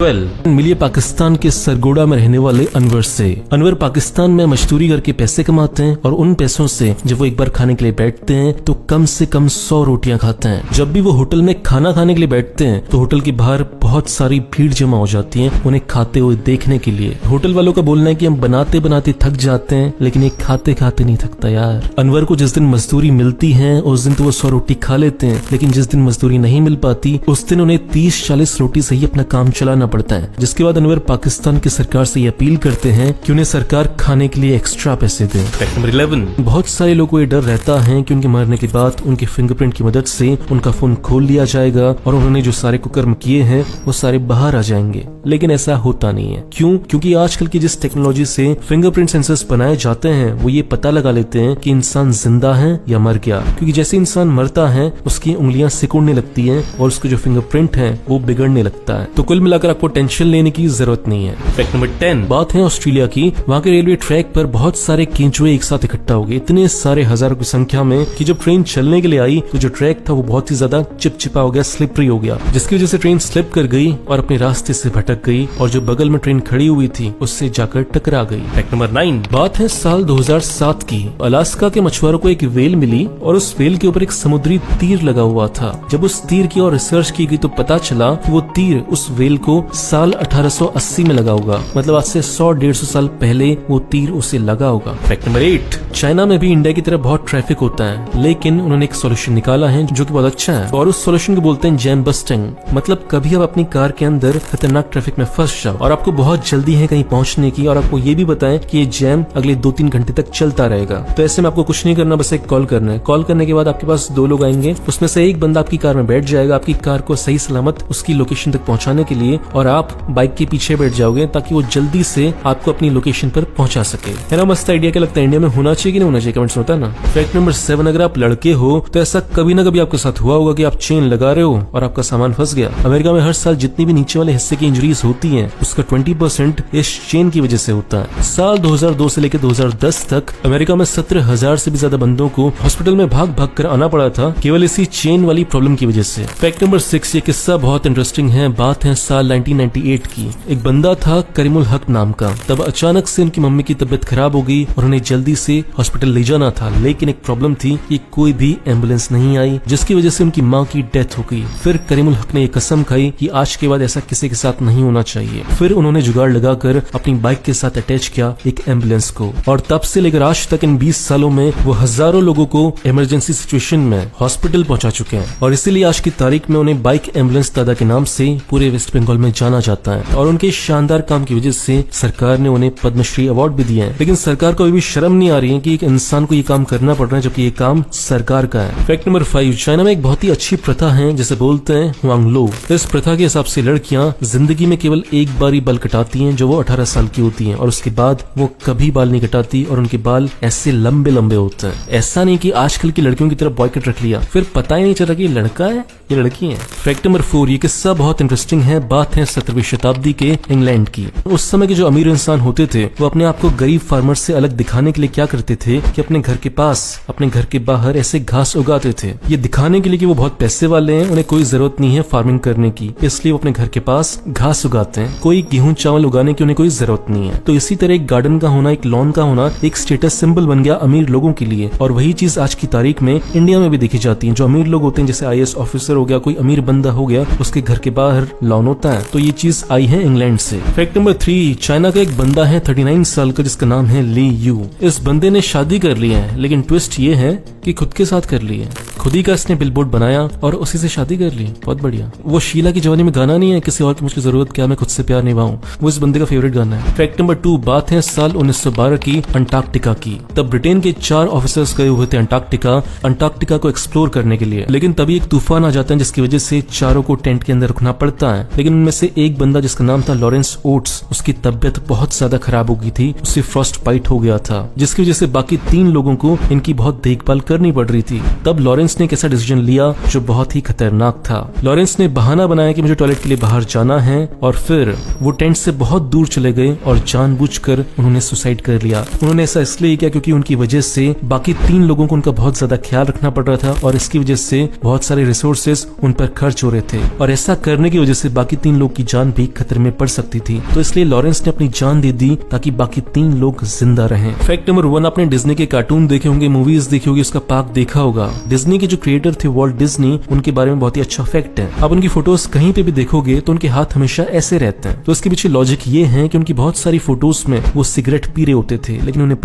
12 मिलिए पाकिस्तान के सरगोड़ा में रहने वाले अनवर से। अनवर पाकिस्तान में मजदूरी करके पैसे कमाते हैं और उन पैसों से जब वो एक बार खाने के लिए बैठते हैं तो कम से कम 100 रोटियां खाते हैं। जब भी वो होटल में खाना खाने के लिए बैठते हैं तो होटल के बाहर बहुत सारी भीड़ जमा हो जाती है उन्हें खाते हुए देखने के लिए। होटल वालों का बोलना है कि हम बनाते बनाते थक जाते हैं लेकिन ये खाते खाते नहीं थकता यार। अनवर को जिस दिन मजदूरी मिलती है उस दिन तो वो 100 रोटी खा लेते हैं, लेकिन जिस दिन मजदूरी नहीं मिल पाती उस दिन उन्हें 30-40 रोटी से ही अपना काम चलाना पड़ता है। जिसके बाद अनवर पाकिस्तान की सरकार से ये अपील करते हैं कि उन्हें सरकार खाने के लिए एक्स्ट्रा पैसे दे। फैक्ट नंबर 11 बहुत सारे लोगों को ये डर रहता है कि उनके मरने के बाद उनके फिंगरप्रिंट की मदद से उनका फोन खोल लिया जाएगा और उन्होंने जो सारे कुकर्म किए हैं वो सारे बाहर आ जाएंगे, लेकिन ऐसा होता नहीं है। क्यों? क्योंकि आजकल की जिस टेक्नोलॉजी से फिंगरप्रिंट सेंसर्स बनाए जाते हैं वो ये पता लगा लेते हैं कि इंसान जिंदा है या मर गया, क्योंकि जैसे इंसान मरता है उसकी उंगलियां सिकुड़ने लगती हैं और उसके जो फिंगरप्रिंट है वो बिगड़ने लगता है। तो कुल मिलाकर आपको टेंशन लेने की जरूरत नहीं है। फैक्ट नंबर 10 बात है ऑस्ट्रेलिया की। वहाँ के रेलवे ट्रैक पर बहुत सारे केंचुए एक साथ इकट्ठा हो गए, इतने सारे हजारों की संख्या में कि जब ट्रेन चलने के लिए आई तो जो ट्रैक था वो बहुत ही ज्यादा चिपचिपा हो गया, स्लिपरी हो गया, जिसकी वजह से ट्रेन स्लिप कर गई और अपने रास्ते से भटक गई और जो बगल में ट्रेन खड़ी हुई थी उससे जाकर टकरा गई। फैक्ट नंबर 9 बात है साल 2007 की। अलास्का के मछुआरों को एक व्हेल मिली और उस व्हेल के ऊपर एक समुद्री तीर लगा हुआ था। जब उस तीर की और रिसर्च की गई तो पता चला कि वो तीर उस व्हेल को साल 1880 में लगा होगा, मतलब आज से 100-150 साल पहले वो तीर उसे लगा होगा। फैक्ट नंबर 8 चाइना में भी इंडिया की तरह बहुत ट्रैफिक होता है, लेकिन उन्होंने एक सॉल्यूशन निकाला है जो कि बहुत अच्छा है और उस सॉल्यूशन को बोलते हैं जैम बस्टिंग। मतलब कभी आप अपनी कार के अंदर खतरनाक ट्रैफिक में फंस जाओ और आपको बहुत जल्दी है कहीं पहुंचने की और आपको ये भी बताएं कि ये जैम अगले 2-3 घंटे तक चलता रहेगा, तो ऐसे में आपको कुछ नहीं करना, बस एक कॉल करना है। कॉल करने के बाद आपके पास 2 लोग आएंगे, उसमें से एक बंदा आपकी कार में बैठ जाएगा आपकी कार को सही सलामत उसकी लोकेशन तक पहुंचाने के लिए, और आप बाइक के पीछे बैठ जाओगे ताकि वो जल्दी से आपको अपनी लोकेशन पर पहुंचा सके। है ना मस्त आइडिया? क्या लगता है इंडिया में होना चाहिए कि नहीं होना चाहिए? कमेंट्स में बताना। फैक्ट नंबर 7 अगर आप लड़के हो तो ऐसा कभी ना कभी आपके साथ हुआ होगा कि आप चेन लगा रहे हो और आपका सामान फंस गया। अमेरिका में हर साल जितनी भी नीचे वाले हिस्से की इंजरीज होती हैं उसका 20% इस चेन की वजह से होता है। साल 2002 से लेकर 2010 तक अमेरिका में 17,000 से भी ज्यादा बंदों को हॉस्पिटल में भाग भाग कर आना पड़ा था केवल इसी चेन वाली प्रॉब्लम की वजह से। फैक्ट नंबर 6 ये किस्सा बहुत इंटरेस्टिंग है। बात है साल 1998 की। एक बंदा था करीमुल हक नाम का। तब अचानक से उनकी मम्मी की तबीयत खराब हो गई और उन्हें जल्दी से हॉस्पिटल ले जाना था, लेकिन एक प्रॉब्लम थी कि कोई भी एम्बुलेंस नहीं आई, जिसकी वजह से उनकी माँ की डेथ हो गई। फिर करीमुल हक ने ये कसम खाई कि आज के बाद ऐसा किसी के साथ नहीं होना चाहिए। फिर उन्होंने जुगाड़ लगाकर अपनी बाइक के साथ अटैच किया एक एम्बुलेंस को, और तब से लेकर आज तक इन 20 सालों में वो हजारों लोगों को इमरजेंसी सिचुएशन में हॉस्पिटल पहुंचा चुके हैं, और इसीलिए आज की तारीख में उन्हें बाइक एम्बुलेंस दादा के नाम से पूरे वेस्ट बंगाल में जाना जाता है। और उनके शानदार काम की वजह से सरकार ने उन्हें पद्मश्री अवार्ड भी दिए हैं। लेकिन सरकार को अभी भी शर्म नहीं आ रही है कि एक इंसान को ये काम करना पड़ रहा है जबकि ये काम सरकार का है। फैक्ट नंबर 5 चाइना में एक बहुत ही अच्छी प्रथा है जिसे बोलते हैं हुआंगलो। इस प्रथा के हिसाब से लड़कियां जिंदगी में केवल एक बार ही बाल कटाती हैं जो वो 18 साल की होती हैं, और उसके बाद वो कभी बाल नहीं कटाती और उनके बाल ऐसे लंबे लंबे होते हैं। ऐसा नहीं कि आजकल की लड़कियों की तरफ बॉयकट रख लिया फिर पता ही नहीं चला कि ये लड़का है ये लड़की है। फैक्ट नंबर 4 ये किस्सा बहुत इंटरेस्टिंग है। बात है 17वीं शताब्दी के इंग्लैंड की। उस समय के जो अमीर इंसान होते थे वो अपने आप को गरीब फार्मर से अलग दिखाने के लिए क्या करते थे कि अपने घर के पास अपने घर के बाहर ऐसे घास उगाते थे, ये दिखाने के लिए कि वो बहुत पैसे वाले हैं, उन्हें कोई जरूरत नहीं है फार्मिंग करने की, इसलिए वो अपने घर के पास घास उगाते हैं। कोई गेहूं चावल उगाने की उन्हें कोई जरूरत नहीं है। तो इसी तरह एक गार्डन का होना, एक लॉन का होना एक स्टेटस सिंबल बन गया अमीर लोगों के लिए, और वही चीज आज की तारीख में इंडिया में भी देखी जाती है। जो अमीर लोग होते हैं जैसे IAS ऑफिसर हो गया, कोई अमीर बंदा हो गया, उसके घर के बाहर लॉन होता है। तो ये चीज आई है इंग्लैंड से। फैक्ट नंबर 3 चाइना का एक बंदा है 39 साल का जिसका नाम है ली यू। इस बंदे ने शादी कर ली है, लेकिन ट्विस्ट ये है कि खुद के साथ कर ली है। खुद ही का इसने बिलबोर्ड बनाया और उसी से शादी कर ली। बहुत बढ़िया। वो शीला की जवानी में गाना नहीं है किसी और की मुझे जरूरत क्या मैं खुद से प्यार निभाऊं, वो इस बंदे का फेवरेट गाना है। फैक्ट नंबर 2 बात है साल 1912 की अंटार्कटिका की। तब ब्रिटेन के 4 ऑफिसर्स गए हुए थे अंटार्कटिका को एक्सप्लोर करने के लिए, लेकिन तभी एक तूफान आ जाता है जिसकी वजह से चारों को टेंट के अंदर रुकना पड़ता है। लेकिन उनमें से एक बंदा जिसका नाम था लॉरेंस ओट्स, उसकी तबियत बहुत ज्यादा खराब हो गई थी, उसे फ्रॉस्ट बाइट हो गया था, जिसकी वजह से बाकी 3 लोगों को इनकी बहुत देखभाल करनी पड़ रही थी। तब लॉरेंस लॉरेंस ने एक ऐसा डिसीजन लिया जो बहुत ही खतरनाक था। लॉरेंस ने बहाना बनाया कि मुझे टॉयलेट के लिए बाहर जाना है और फिर वो टेंट से बहुत दूर चले गए और जानबूझकर उन्होंने सुसाइड कर लिया। उन्होंने ऐसा इसलिए किया क्योंकि उनकी वजह से बाकी 3 लोगों को उनका बहुत ज्यादा ख्याल रखना पड़ रहा था और इसकी वजह से बहुत सारे रिसोर्सेज उन पर खर्च हो रहे थे और ऐसा करने की वजह से बाकी 3 लोग की जान भी खतरे में पड़ सकती थी। तो इसलिए लॉरेंस ने अपनी जान दे दी ताकि बाकी 3 लोग जिंदा रहें। फैक्ट नंबर 1, आपने डिज्नी के कार्टून देखे होंगे, मूवीज देखी होगी, उसका पार्क देखा होगा। डिज्नी के जो क्रिएटर थे वॉल्ट डिज्नी, उनके बारे में बहुत ही अच्छा फैक्ट है। आप उनकी फोटोज कहीं पे भी देखोगे तो उनके हाथ हमेशा ऐसे रहते हैं। तो इसके पीछे लॉजिक ये है कि उनकी बहुत सारी फोटोज में वो सिगरेट पी रहे होते थे, लेकिन उन्हें